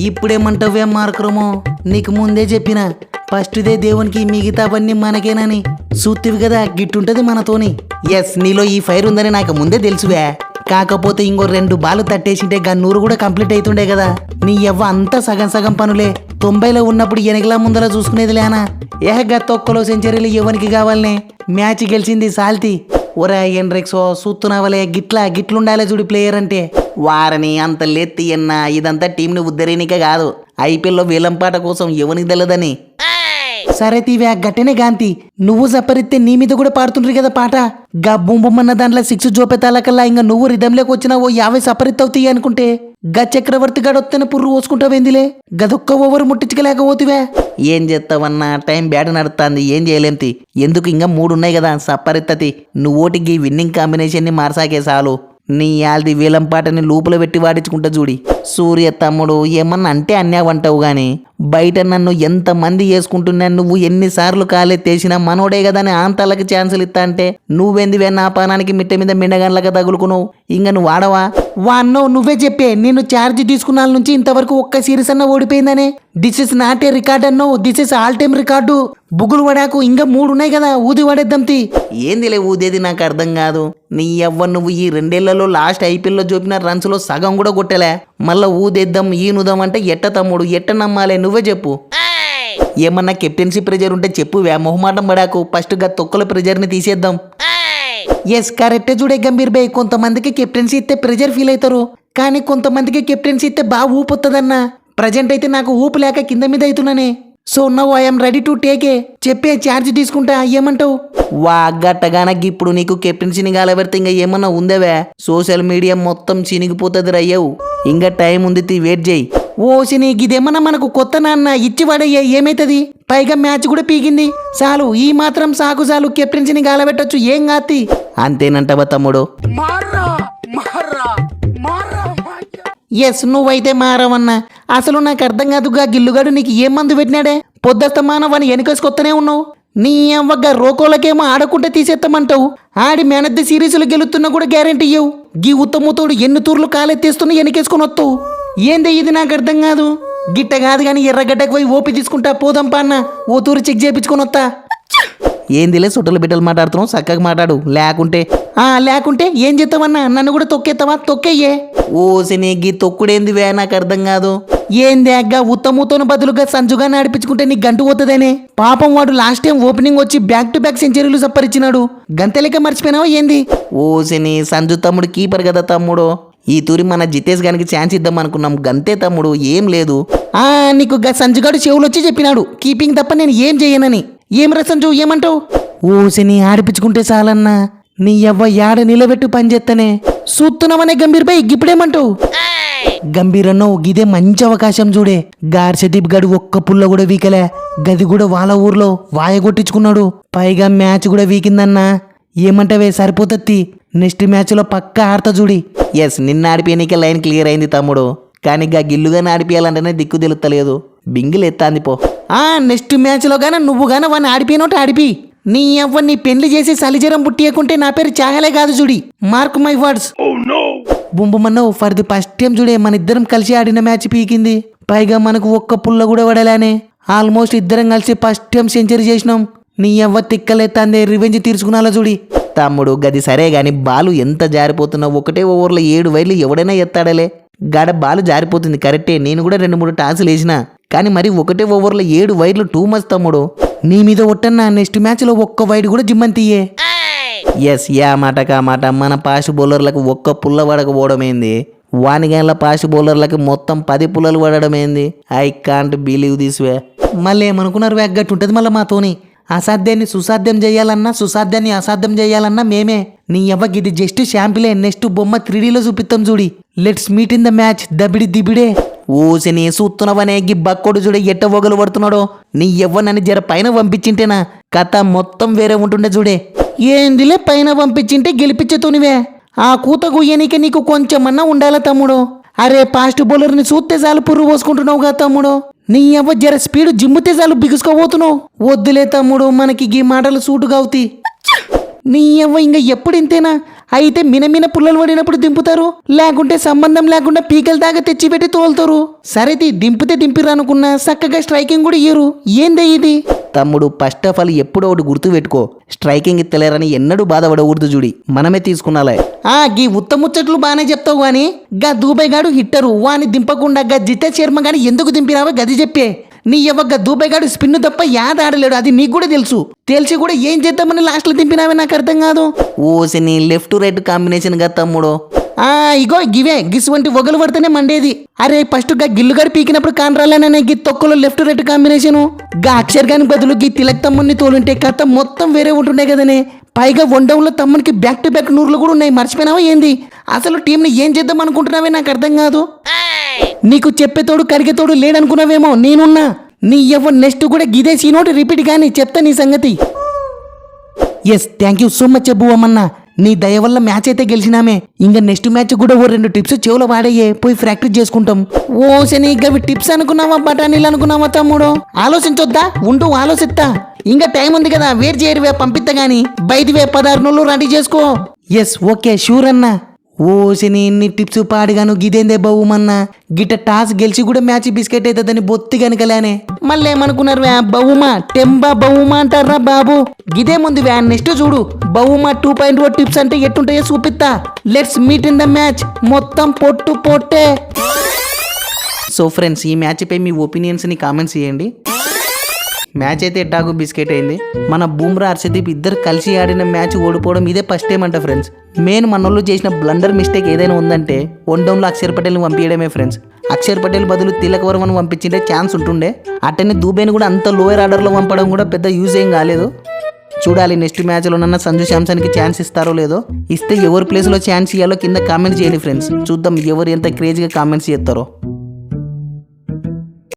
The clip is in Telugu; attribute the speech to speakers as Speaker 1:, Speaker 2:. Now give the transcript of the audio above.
Speaker 1: ఇప్పుడేమంటావే మార్కరమో, నీకు ముందే చెప్పిన ఫస్ట్దే దేవునికి మిగతావన్నీ మనకేనని. సూత్తివి కదా గిట్టుంటది మనతోని. ఎస్, నీలో ఈ ఫైర్ ఉందని నాకు ముందే తెలుసువే. కాకపోతే ఇంకో 2 బాలు తట్టేసింటే గన్నూరు కూడా కంప్లీట్ అవుతుండే కదా. నీ యవ్వ అంతా సగం సగం పనులే. 90లో ఉన్నప్పుడు ఎనగలా ముందలా చూసుకునేది లేనా. ఏహగా తొక్కలో సెంచరీలు ఎవరికి కావాలనే. మ్యాచ్ గెలిచింది సాల్తి. ఒరే ఎండ్రెక్సో సూత్తున్నావలే, గిట్లుండాలే చూడు ప్లేయర్ అంటే. వారని అంత లేత్తి అన్నా ఇదంతా టీంని ఉద్ధరేనికే కాదు, ఐపీఎల్లో వేలంపాట కోసం ఎవనికి తెలదని. సరే తీవే గట్టనే గాంతి, నువ్వు సపరిస్తే నీ మీద కూడా పాడుతుండ్రు కదా పాట. గా బొమ్మన్న దాంట్లో 6 జోపెతాలకల్లా ఇంకా నువ్వు రిధంలోకి వచ్చినా ఓ 50 సపరిత్తవుతాయి అనుకుంటే గా చక్రవర్తి గడొత్తనే పుర్రు పోసుకుంటావేందిలే. గదొక్క ఓవర్ ముట్టించుకోలేకపోతివే. ఏం చేస్తావన్నా, టైం బ్యాడ్ నడుస్తుంది, ఏం చేయలేంతి. ఎందుకు ఇంకా 3 ఉన్నాయి కదా సపరిత్తతి. నువ్వోటికి విన్నింగ్ కాంబినేషన్ని మార్సాకే చాలు. నీ యాల్ది వేలంపాటని లోపల పెట్టి వాడించుకుంటా చూడి. సూర్య తమ్ముడు ఏమన్నా అంటే అన్నావంటావు గాని బయట నన్ను ఎంతమంది చేసుకుంటున్నా, నువ్వు ఎన్నిసార్లు కాలెత్తేసినా మనోడే కదా అని ఆంతాలకి ఛాన్సులు ఇస్తా అంటే నువ్వెందువే నా పానానికి మిట్ట మీద మిండగాన్లగా తగులుకున్నావు. ఇంక నువ్వు ఆడవా? వాన్నో నువ్వే చెప్పే, నేను ఛార్జ్ తీసుకున్న నుంచి ఇంతవరకు ఒక్క సిరీస్ అన్న ఓడిపోయిందనే. This is not a record అన్నో, this is all time record. బుగులు వడాకు ఇంకా 3 ఉన్నాయి కదా, ఊది వాడేద్దాంతి. ఏందిలే ఊదేది నాకు అర్థం కాదు. నీ అవ్వ నువ్వు ఈ 2 ఏళ్లలో లాస్ట్ ఐపీఎల్లో చూపిన రన్స్ లో సగం కూడా కొట్టలే. మళ్ళా ఊదేద్దాం ఈనుదాం అంటే ఎట్ట తమ్ముడు, ఎట్ట నమ్మాలే నువ్వే చెప్పు. ఏమన్నా కెప్టెన్సీ ప్రెజర్ ఉంటే చెప్పువే, మొహమాటం పడాకు. ఫస్ట్ గా తొక్కల ప్రెజర్ని తీసేద్దాం. ఎస్ కరెక్టే చూడే గంభీర్ బై, కొంతమందికి కెప్టెన్సీ ఇస్తే ప్రెజర్ ఫీల్ అవుతారు, కానీ కొంతమందికి కెప్టెన్సీ ఇస్తే బాగా ఊపు వస్తుందన్నా. ప్రజెంట్ అయితే నాకు ఊపు లేక కింద మీద అవుతున్నానే. So now I'm ready to take a. చెప్పే ఛార్జ్ తీసుకుంటా, ఏమంటావు? వా గట్టగానకి ఇప్పుడు నీకు కెప్టెన్సీని గాలబెడితే ఇంకా ఏమన్నా ఉందేవే? సోషల్ మీడియా మొత్తం చినిగిపోతుంది రయ్యవు. ఇంకా టైం ఉంది, వెయిట్ చేయి. ఓసిని ఇదేమన్నా మనకు కొత్త నాన్న, ఇచ్చి వాడయ్యా ఏమైతుంది. పైగా మ్యాచ్ కూడా పీకింది. చాలు, ఈ మాత్రం సాకు చాలు, కెప్టెన్సీని గాలబెట్టచ్చు, ఏం కాత్తి. అంతేనంటవా తమ్ముడు? ఎస్, నువ్వైతే మారవన్నా. అసలు నాకు అర్థం కాదుగా, గిల్లుగాడు నీకు ఏం మందు పెట్టినాడే? పొద్దుస్తమానం వాని వెనకేసుకొత్తనే ఉన్నావు. నీ అవ్వగా రోకోలకేమో ఆడకుంటే తీసేస్తామంటావు. ఆడి మ్యాన్ ఆఫ్ ది సిరీస్లు గెలుతున్నా కూడా గ్యారెంటీ ఇవ్వవు. గీ ఉత్తముతోడు ఎన్ని తూర్లు కాలెత్తేస్తున్నా వెనకేసుకొని వస్తావు. ఏంది ఇది నాకు అర్థం కాదు. గిట్ట కాదు కానీ ఎర్రగడ్డకు పోయి ఓపి తీసుకుంటా పోదాంపా అన్న, ఓ తూరు చెక్ చేయించుకొని వస్తా. ఏందిలే సుట్టలు బిడ్డలు మాట్లాడుతున్నావు, చక్కగా మాట్లాడు. లేకుంటే ఏం చేస్తావన్నా? నన్ను కూడా తొక్కేస్తావా? తొక్కేయ్యే. ఓసిని గీ తొక్కుడేందివే నాకు అర్థం కాదు. ఏంది అగ్గా ఉత్తముతోను బదులుగా సంజుగా నడిపించుకుంటే నీకు గంటు పోతుందనే. పాపం వాడు లాస్ట్ టైం ఓపెనింగ్ వచ్చి బ్యాక్ టు బ్యాక్ సెంచరీలు సప్పరిచ్చినాడు. గంతలేక మర్చిపోయినావా ఏంది? ఓసిని సంజు తమ్ముడు కీపర్ కదా తమ్ముడు. ఈ తూరి మన జితేష్ గానికి ఛాన్స్ ఇద్దాం అనుకున్నాం, గంతే తమ్ముడు, ఏం లేదు. నీకు సంజుగాడు చెవులు వచ్చి చెప్పినాడు కీపింగ్ తప్ప నేను ఏం చేయనని. ఏం రా సంజు, ఏమంటావు? ఓసిని ఆడిపించుకుంటే చాలన్నా. నీ యవ్వ యాడ నిలబెట్టు పని చేస్తనే చూస్తున్నావనే గంభీర్ బై, ఇప్పుడేమంటావు? గంభీరన్నో గిదే మంచి అవకాశం చూడే. గార్షదీప్ గడు ఒక్క పుల్ల కూడా వీకలే. గది కూడా వాళ్ళ ఊర్లో వాయ కొట్టించుకున్నాడు. పైగా మ్యాచ్ కూడా వీకిందన్నా. ఏమంటావే? సరిపోతత్తి. నెక్స్ట్ మ్యాచ్ లో పక్కా ఆడతా చూడి. ఎస్, నిన్న ఆడిపోయానికే లైన్ క్లియర్ అయింది తమ్ముడు, కానీ గా గిల్లుగానే ఆడిపోయాలంటేనే దిక్కు తెలుస్తలేదు. బింగిల్ ఎత్తాంది పో. నెక్స్ట్ మ్యాచ్ లో గానే నువ్వు గానే వాడిని ఆడిపోయినట్టు ఆడిపి. నీ అవ్వని పెళ్లి చేసి సలిజరం పుట్టియకుంటే నా పేరు చాహలే కాదు చూడి. Mark my words. బుంబుమన్నో ఫర్ ది ఫస్ట్ టైం చూడే మన ఇద్దరం కలిసి ఆడిన మ్యాచ్ పీకింది. పైగా మనకు ఒక్క పుల్ల కూడా పడలానే. ఆల్మోస్ట్ ఇద్దరం కలిసి ఫస్ట్ టైం సెంచరీ చేసినాం. నీ అవ్వ తిక్కలేత్తాందే, రివెంజ్ తీర్చుకున్నాలా చూడి. తమ్ముడు గది సరే గాని బాలు ఎంత జారిపోతున్నావు. ఒకటే ఓవర్లో 7 వైర్లు ఎవడైనా ఎత్తాడలే. గాడ బాలు జారిపోతుంది కరెక్టే. నేను కూడా 2-3 టాసులు వేసినా, కానీ మరి ఒకటే ఓవర్లో 7 వైర్లు టూ మచ్ తమ్ముడు. నీ మీద ఒట్టన్నా నెక్స్ట్ మ్యాచ్ లో ఒక్క వైడ్ కూడా జిమ్మంతియే. ఎస్, యా మాట కా మాట. మన పాష్ బౌలర్లకు ఒక్క పుల్ల పడకపోవడమేంది, వానిగేళ్ల పాష్ బౌలర్లకు మొత్తం 10 పుల్లలు పడడమేంది. I can't believe this way. మళ్ళీ ఏమనుకున్నారు వేగ్గట్టు ఉంటుంది మళ్ళీ మాతోని. అసాధ్యాన్ని సుసాధ్యం చేయాలన్నా, సుసాధ్యాన్ని అసాధ్యం చేయాలన్నా మేమే. నీ అవ్వకి ఇది జస్ట్ శాంపిలే. నెక్స్ట్ బొమ్మ 3Dలో చూపిస్తాం చూడి. Let's meet in the match. దబిడి దిబిడే. ఓసిని సూత్తునవనే గిబ్బక్కోడు చూడే ఎట్ట ఒగలు పడుతున్నాడో. నీ ఎవ్వనని జర పైన పంపించింటేనా కథ మొత్తం వేరే ఉంటుండే చూడే. ఏందిలే పైన పంపించింటే గెలిపించేతోనివే. ఆ కూత గుయ్యనికే నీకు కొంచెమన్నా ఉండాలా తమ్ముడు. అరే ఫాస్ట్ బౌలర్ని చూస్తే చాలు పుర్రు పోసుకుంటున్నావు కదా తమ్ముడు. నీ అవ్వ జర స్పీడ్ జిమ్ముతే చాలు బిగుసుకోబోతున్నావు. వద్దులే తమ్ముడు, మనకి గీ మాటలు సూటు కావుతి. నీ అవ్వ ఇంకా ఎప్పుడు ఇంతేనా? అయితే మినమిన పుల్లలు పడినప్పుడు దింపుతారు, లేకుంటే సంబంధం లేకుండా పీకల దాకా తెచ్చిపెట్టి తోలుతారు. సరేది దింపితే దింపిర్రు అనుకున్నా, చక్కగా స్ట్రైకింగ్ కూడా ఇయ్యరు. ఏందే ఇది? తమ్ముడు, ఫస్ట్ ఆఫ్ ఆల్ ఎప్పుడో ఒకటి గుర్తు పెట్టుకో, స్ట్రైకింగ్ ఇత్తలేరని ఎన్నడూ బాధపడకూడదు. చూడి, మనమే తీసుకున్నాలే. గీ ఉత్తముచ్చట్లు బాగానే చెప్తావు గాని గా దూబై గాడు హిట్టరు, వాని దింపకుండా గా జిత్తే శర్మ గాని ఎందుకు దింపినావో గది చెప్పే. నీ ఎవ్వగా దూబై గాడు స్పిన్ తప్ప యాద ఆడలేడు, అది నీకు కూడా తెలుసు. తెలిసి కూడా ఏం చేద్దామని లాస్ట్లో దింపినావే నాకు అర్థం కాదు. ఓసి నీ లెఫ్ట్ రైట్ కాంబినేషన్ గా తమ్ముడు. ఇగో గివే గిసువంటి ఒగలు పడితేనే మండేది. అరే ఫస్ట్ గా గిల్లుగాడు పీకినప్పుడు కానరాలనే గి తొక్కలో లెఫ్ట్ రైట్ కాంబినేషను. గా అక్షర్ గాని బదులు గీ తిలక్ తమ్ముని తోలుంటే కథ మొత్తం వేరే ఉంటుండే కదనే. పైగా వన్డౌన్లో తమ్మునికి బ్యాక్ టు బ్యాక్ నూర్లు కూడా ఉన్నాయి, మర్చిపోయినావా ఏంది? అసలు టీంని ఏం చేద్దాం అనుకుంటున్నావే నాకు అర్థం కాదు. నీకు చెప్పేతోడు కరిగేతోడు లేడనుకున్నావేమో, నేనున్నా. నీ ఎవ్వ నెక్స్ట్ కూడా గిదే సీనోటి రిపీట్ కానీ చెప్తా నీ సంగతి. Yes, thank you so much అబ్బువమ్మన్నా. నీ దయ వల్ల మ్యాచ్ అయితే గెలిచినామే. ఇంకా నెక్స్ట్ మ్యాచ్ కూడా ఓ 2 టిప్స్ చెవులో వాడయ్యే, పోయి ప్రాక్టీస్ చేసుకుంటాం. ఓ శని, గవి టిప్స్ అనుకున్నావా బఠానీలు అనుకున్నావా తమ్ముడు? ఆలోచించొద్దా? ఉంటూ ఆలోచిస్తా. ఇంకా టైం ఉంది కదా, వేరు చేయరువే పంపిస్తా గాని. బయటివే 16 నెలలు రెడీ చేసుకో. ఎస్, ఓకే, షూర్ అన్నా. ఓసిని ఇన్ని టిప్స్ పాడిగాను గిదేందే బహుమన్నా. గిట్ట టాస్ గెలిచి కూడా మ్యాచ్ బిస్కెట్ అవుతుందని బొత్తి కనుకలేనే. మళ్ళీ ఏమనుకున్నారు వ్యా? బహుమా టెంబా బహుమా అంటారా బాబు? గిదే ముందు వ్యా. నెక్స్ట్ చూడు, బహుమా 2.0 టిప్స్ అంటే ఎట్టుంటాయో చూపిస్తా. Let's meet in the match. మొత్తం పొట్టు పొట్టే. సో ఫ్రెండ్స్, ఈ మ్యాచ్ పై మీ ఒపీనియన్స్ని కామెంట్స్ చేయండి. మ్యాచ్ అయితే ఎట్టాగు బిస్కెట్ అయింది. మన బూమ్రా, హర్షదీప్ ఇద్దరు కలిసి ఆడిన మ్యాచ్ ఓడిపోవడం ఇదే ఫస్ట్ టైం అంట ఫ్రెండ్స్. మెయిన్ మనోళ్ళు చేసిన బ్లండర్ మిస్టేక్ ఏదైనా ఉందంటే వన్డౌన్లో అక్షర్ పటేల్ని పంపించడమే ఫ్రెండ్స్. అక్షర్ పటేల్ బదులు తిలక్ వర్మను పంపించింటే ఛాన్స్ ఉంటుండే. అట్టనే దూబేని కూడా అంత లోయర్ ఆర్డర్లో పంపడం కూడా పెద్ద యూజ్ ఏం కాలేదు. చూడాలి నెక్స్ట్ మ్యాచ్లోనన్నా సంజు శాంసన్కి ఛాన్స్ ఇస్తారో లేదో. ఇస్తే ఎవరి ప్లేస్లో ఛాన్స్ ఇవ్వాలో కింద కామెంట్స్ చేయండి ఫ్రెండ్స్. చూద్దాం ఎవరు ఎంత క్రేజ్గా కామెంట్స్ చేస్తారో.